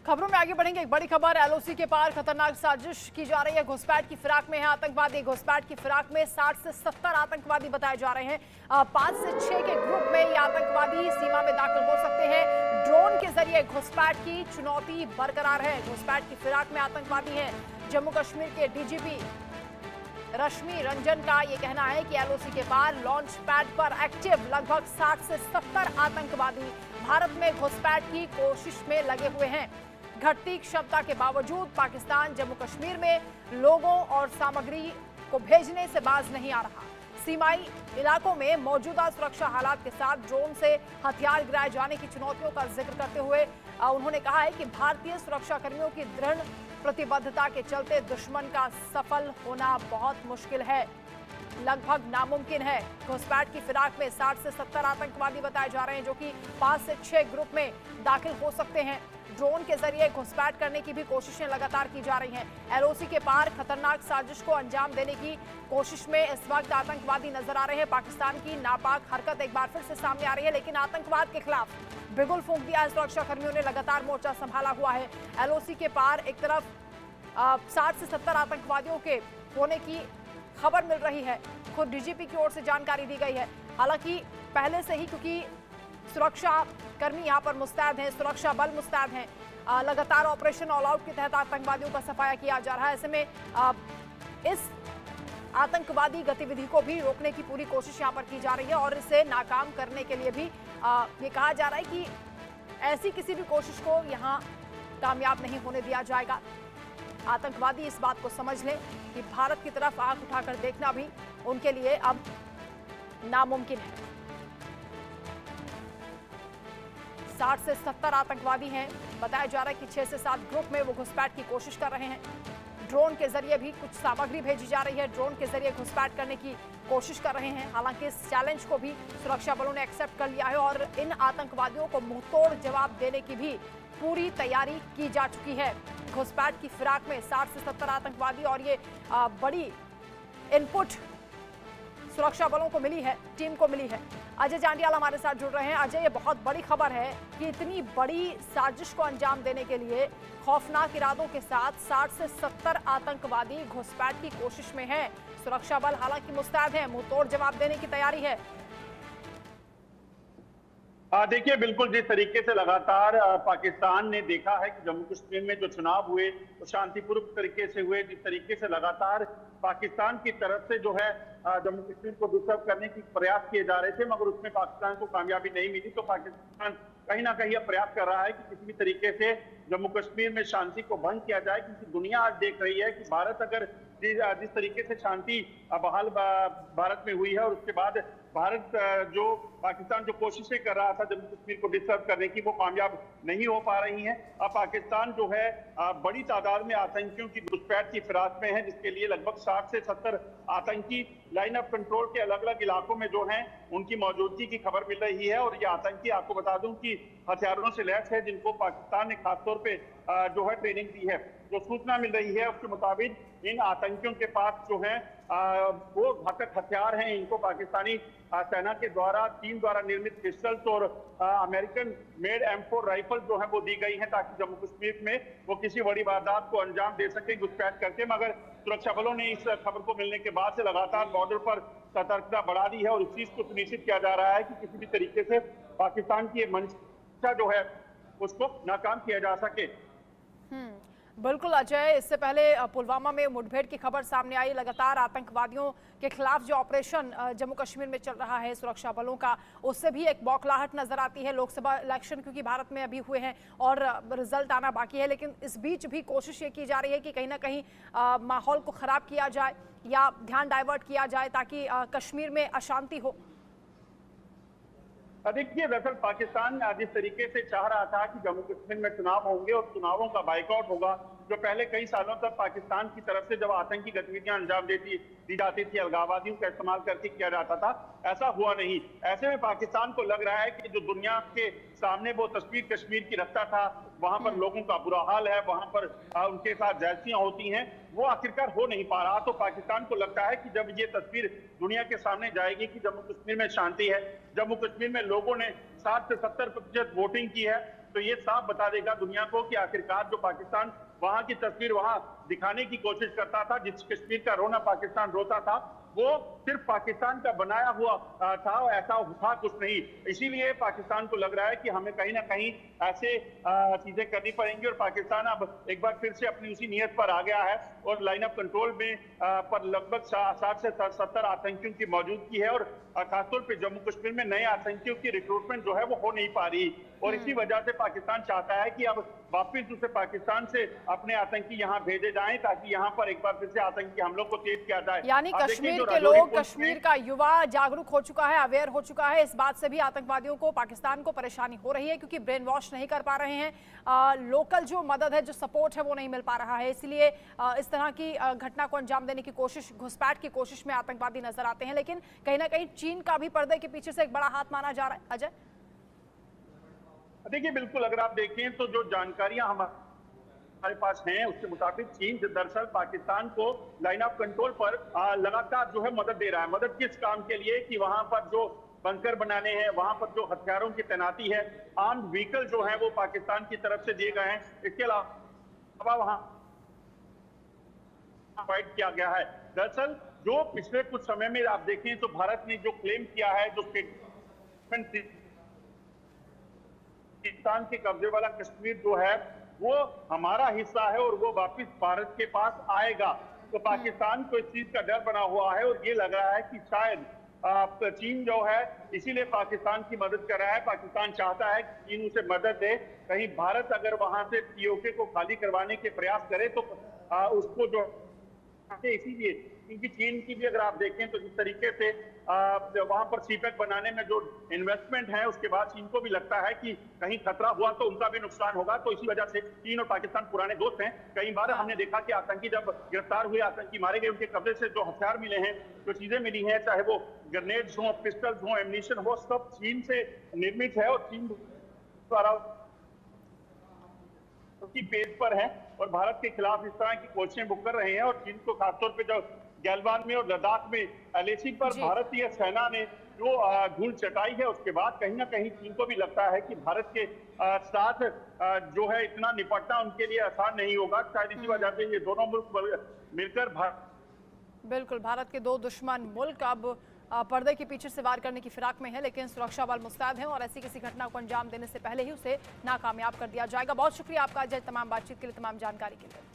खबरों में आगे बढ़ेंगे। एक बड़ी खबर, एलओसी के पार खतरनाक साजिश की जा रही है। घुसपैठ की फिराक में है आतंकवादी। घुसपैठ की फिराक में 60 से 70 आतंकवादी बताए जा रहे हैं। 5 से 6 के ग्रुप में ये आतंकवादी सीमा में दाखिल हो सकते हैं। ड्रोन के जरिए घुसपैठ की चुनौती बरकरार है। घुसपैठ की फिराक में आतंकवादी है। जम्मू कश्मीर के डीजीपी रश्मि रंजन का यह कहना है कि एलओसी के पार लॉन्च पैड पर एक्टिव लगभग 60 से 70 आतंकवादी भारत में घुसपैठ की कोशिश में लगे हुए हैं। घटती क्षमता के बावजूद पाकिस्तान जम्मू कश्मीर में लोगों और सामग्री को भेजने से बाज नहीं आ रहा। सीमाई इलाकों में मौजूदा सुरक्षा हालात के साथ ड्रोन से हथियार गिराए जाने की चुनौतियों का जिक्र करते हुए उन्होंने कहा है कि भारतीय सुरक्षा कर्मियों की दृढ़ प्रतिबद्धता के चलते दुश्मन का सफल होना बहुत मुश्किल है, लगभग नामुमकिन है। घुसपैठ की फिराक में 60 से 70 आतंकवादी बताए जा रहे हैं, जो कि 5 से 6 ग्रुप में दाखिल हो सकते हैं। ड्रोन के जरिए घुसपैठ करने की भी कोशिशें लगातार की जा रही हैं। एलओसी के पार खतरनाक साजिश को अंजाम देने की कोशिश में इस वक्त आतंकवादी नजर आ रहे हैं। पाकिस्तान की नापाक हरकत एक बार फिर से सामने आ रही है, लेकिन आतंकवाद के खिलाफ बिगुल फूंक दिया है। सुरक्षा कर्मियों ने लगातार मोर्चा संभाला हुआ है। एलओसी के पार एक तरफ 60 से 70 आतंकवादियों के होने की खबर मिल रही है। खुद डीजीपी की ओर से जानकारी दी गई है। हालांकि पहले से ही, क्योंकि सुरक्षा कर्मी यहां पर मुस्तैद हैं, सुरक्षा बल मुस्तैद हैं, लगातार ऑपरेशन ऑल आउट के तहत आतंकवादियों का सफाया किया जा रहा है। ऐसे में इस आतंकवादी गतिविधि को भी रोकने की पूरी कोशिश यहां पर की जा रही है और इसे नाकाम करने के लिए भी ये कहा जा रहा है कि ऐसी किसी भी कोशिश को यहां कामयाब नहीं होने दिया जाएगा। आतंकवादी इस बात को समझ लें कि भारत की तरफ आंख उठाकर देखना भी उनके लिए अब नामुमकिन है। 60 से 70 आतंकवादी हैं। बताया जा रहा है कि 6 से 7 ग्रुप में वो घुसपैठ की कोशिश कर रहे हैं। ड्रोन के जरिए भी कुछ सामग्री भेजी जा रही है। ड्रोन के जरिए घुसपैठ करने की कोशिश कर रहे हैं। हालांकि इस चैलेंज को भी सुरक्षा बलों ने एक्सेप्ट कर लिया है और इन आतंकवादियों को मुंहतोड़ जवाब देने की भी पूरी तैयारी की जा चुकी है। घुसपैठ की फिराक में 60 से 70 आतंकवादी और ये बड़ी इनपुट सुरक्षा बलों को मिली है, टीम को मिली है। अजय जांडियाल हमारे साथ जुड़ रहे हैं। अजय, ये बहुत बड़ी खबर है कि इतनी बड़ी साजिश को अंजाम देने के लिए खौफनाक इरादों के साथ 60 से 70 आतंकवादी घुसपैठ की कोशिश में हैं। सुरक्षा बल हालांकि मुस्तैद हैं, मुंहतोड़ जवाब देने की तैयारी है। देखिए, बिल्कुल जिस तरीके से लगातार पाकिस्तान ने देखा है कि जम्मू कश्मीर में जो चुनाव हुए वो शांतिपूर्ण तरीके से हुए, जिस तरीके से लगातार पाकिस्तान की तरफ से जो है जम्मू कश्मीर को डिस्टर्ब करने की प्रयास किए जा रहे थे, मगर उसमें पाकिस्तान को कामयाबी नहीं मिली। तो पाकिस्तान कहीं ना कहीं अब प्रयास कर रहा है कि किसी भी तरीके से जम्मू कश्मीर में शांति को भंग किया जाए, क्योंकि दुनिया आज देख रही है कि भारत अगर जिस तरीके से शांति बहाल भारत में हुई है और उसके बाद भारत जो पाकिस्तान जो कोशिशें कर रहा था जम्मू कश्मीर को डिस्टर्ब करने की, वो कामयाब नहीं हो पा रही हैं। अब पाकिस्तान जो है बड़ी तादाद में आतंकियों की घुसपैठ की फिराक में है, जिसके लिए लगभग 60 से 70 आतंकी लाइन ऑफ कंट्रोल के अलग अलग इलाकों में जो हैं उनकी मौजूदगी की खबर मिल रही है। और ये आतंकी, आपको बता दूं कि हथियारों से लैस है, जिनको पाकिस्तान ने खासतौर पे जो है ट्रेनिंग दी है। जो सूचना मिल रही है उसके मुताबिक इन आतंकियों के पास जो है वो घातक हथियार हैं। इनको पाकिस्तानी सेना के द्वारा चीन द्वारा निर्मित पिस्टल्स और अमेरिकन मेड M4 राइफल जो है वो दी गई हैं, ताकि जम्मू कश्मीर में वो किसी बड़ी वारदात को अंजाम दे सके घुसपैठ करके। मगर सुरक्षा बलों ने इस खबर को मिलने के बाद से लगातार बॉर्डर पर सतर्कता बढ़ा दी है और इस चीज को सुनिश्चित किया जा रहा है कि किसी भी तरीके से पाकिस्तान की मंशा जो है उसको नाकाम किया जा सके। बिल्कुल अजय, इससे पहले पुलवामा में मुठभेड़ की खबर सामने आई। लगातार आतंकवादियों के खिलाफ जो ऑपरेशन जम्मू कश्मीर में चल रहा है सुरक्षा बलों का, उससे भी एक बौखलाहट नजर आती है। लोकसभा इलेक्शन क्योंकि भारत में अभी हुए हैं और रिजल्ट आना बाकी है, लेकिन इस बीच भी कोशिश ये की जा रही है कि कहीं ना कहीं माहौल को खराब किया जाए या ध्यान डाइवर्ट किया जाए ताकि कश्मीर में अशांति हो। देखिए, दरअसल पाकिस्तान जिस तरीके से चाह रहा था कि जम्मू कश्मीर में चुनाव होंगे और चुनावों का बाइकआउट होगा, जो पहले कई सालों तक पाकिस्तान की तरफ से जब आतंकी गतिविधियां अंजाम दी जाती थी, अलगाववादियों का इस्तेमाल करके किया जाता था, ऐसा हुआ नहीं। ऐसे में पाकिस्तान को लग रहा है कि जो दुनिया के सामने वो तस्वीर कश्मीर की रखता था, वहां पर लोगों का बुरा हाल है, वहां पर उनके साथ जैसियां होती हैं, वो आखिरकार हो नहीं पा रहा। तो पाकिस्तान को लगता है कि जब ये तस्वीर दुनिया के सामने जाएगी कि जम्मू कश्मीर में शांति है, जम्मू कश्मीर में लोगों ने 60 से 70% वोटिंग की है, तो ये साफ बता देगा दुनिया को कि आखिरकार जो पाकिस्तान वहां की तस्वीर वहां दिखाने की कोशिश करता था, जिस कश्मीर का रोना पाकिस्तान रोता था, वो सिर्फ पाकिस्तान का बनाया हुआ था, ऐसा था कुछ नहीं। इसीलिए पाकिस्तान को लग रहा है कि हमें कहीं ना कहीं ऐसे चीजें करनी पड़ेंगी और पाकिस्तान अब एक बार फिर से अपनी उसी नीयत पर आ गया है और लाइन ऑफ कंट्रोल में पर लगभग 60 से 70 आतंकियों की मौजूदगी है और खासतौर पर जम्मू कश्मीर में नए आतंकियों की रिक्रूटमेंट जो है वो हो नहीं पा रही और इसी वजह से पाकिस्तान चाहता है कि अब वापिस उसे पाकिस्तान से अपने आतंकी यहाँ भेजे जाएं ताकि यहाँ पर एक बार फिर से आतंकी हमलों को तेज किया जाए। यानी कश्मीर के लोग, कश्मीर का युवा जागरूक हो चुका है, अवेयर हो चुका है। इस बात से भी आतंकवादियों को, पाकिस्तान को परेशानी हो रही है क्योंकि ब्रेन वॉश नहीं कर पा रहे हैं। लोकल जो मदद है, जो सपोर्ट है वो नहीं मिल पा रहा है, इसलिए इस तरह की घटना को अंजाम देने की कोशिश, घुसपैठ की कोशिश में आतंकवादी नजर आते हैं। लेकिन कहीं ना कहीं चीन का भी पर्दे के पीछे से एक बड़ा हाथ माना जा रहा है। अजय, देखिए बिल्कुल, अगर आप देखें तो जो जानकारियां हमारे पास हैं उसके मुताबिक चीन दरअसल पाकिस्तान को लाइन ऑफ कंट्रोल पर लगातार जो है मदद दे रहा है। मदद किस काम के लिए कि वहां पर जो बंकर बनाने हैं, वहां पर जो हथियारों की तैनाती है, आर्म्ड व्हीकल जो है वो पाकिस्तान की तरफ से दिए गए हैं। इसके अलावा वहां फाइट किया गया है। दरअसल जो पिछले कुछ समय में आप देखें तो भारत ने जो क्लेम किया है, जो स्टेटमेंट पाकिस्तान के कब्जे वाला कश्मीर जो है वो हमारा हिस्सा है और वो वापस भारत के पास आएगा, तो पाकिस्तान को इस चीज का डर बना हुआ है और ये लग रहा है कि शायद चीन जो है इसीलिए पाकिस्तान की मदद कर रहा है। पाकिस्तान चाहता है कि चीन उसे मदद दे, कहीं भारत अगर वहां से पीओके को खाली करवाने के प्रयास करे तो उसको जो इसीलिए, क्योंकि चीन की भी अगर आप देखें तो जिस तरीके से वहां पर सीपेक बनाने में जो इन्वेस्टमेंट है उसके बाद चीन को भी लगता है कि कहीं खतरा हुआ तो उनका भी नुकसान होगा, तो इसी वजह से चीन और पाकिस्तान पुराने दोस्त हैं। कई बार हमने देखा कि आतंकी जब गिरफ्तार हुए, आतंकी मारे गए, उनके कब्जे से जो हथियार मिले हैं, जो चीजें मिली हैं, चाहे वो ग्रेनेड्स हो, पिस्टल्स हो, एम्यूनिशन हो, सब चीन से निर्मित है और चीन द्वारा की पेज पर है और भारत के खिलाफ इस तरह की कोशिशें वो कर रहे हैं। और चीन को खासतौर पे जो गैलवान में और लद्दाख में एलएसी पर भारतीय सेना ने जो धूल चटाई है उसके बाद कहीं ना कहीं चीन को भी लगता है कि भारत के साथ जो है इतना निपटना उनके लिए आसान नहीं होगा। शायद इसी वजह से ये दोनों मुल्क मिलकर बिल्कुल, भारत के दो दुश्मन मुल्क अब पर्दे के पीछे से वार करने की फिराक में है, लेकिन सुरक्षा बल मुस्तैद हैं और ऐसी किसी घटना को अंजाम देने से पहले ही उसे नाकामयाब कर दिया जाएगा। बहुत शुक्रिया आपका अजय, तमाम बातचीत के लिए, तमाम जानकारी के लिए।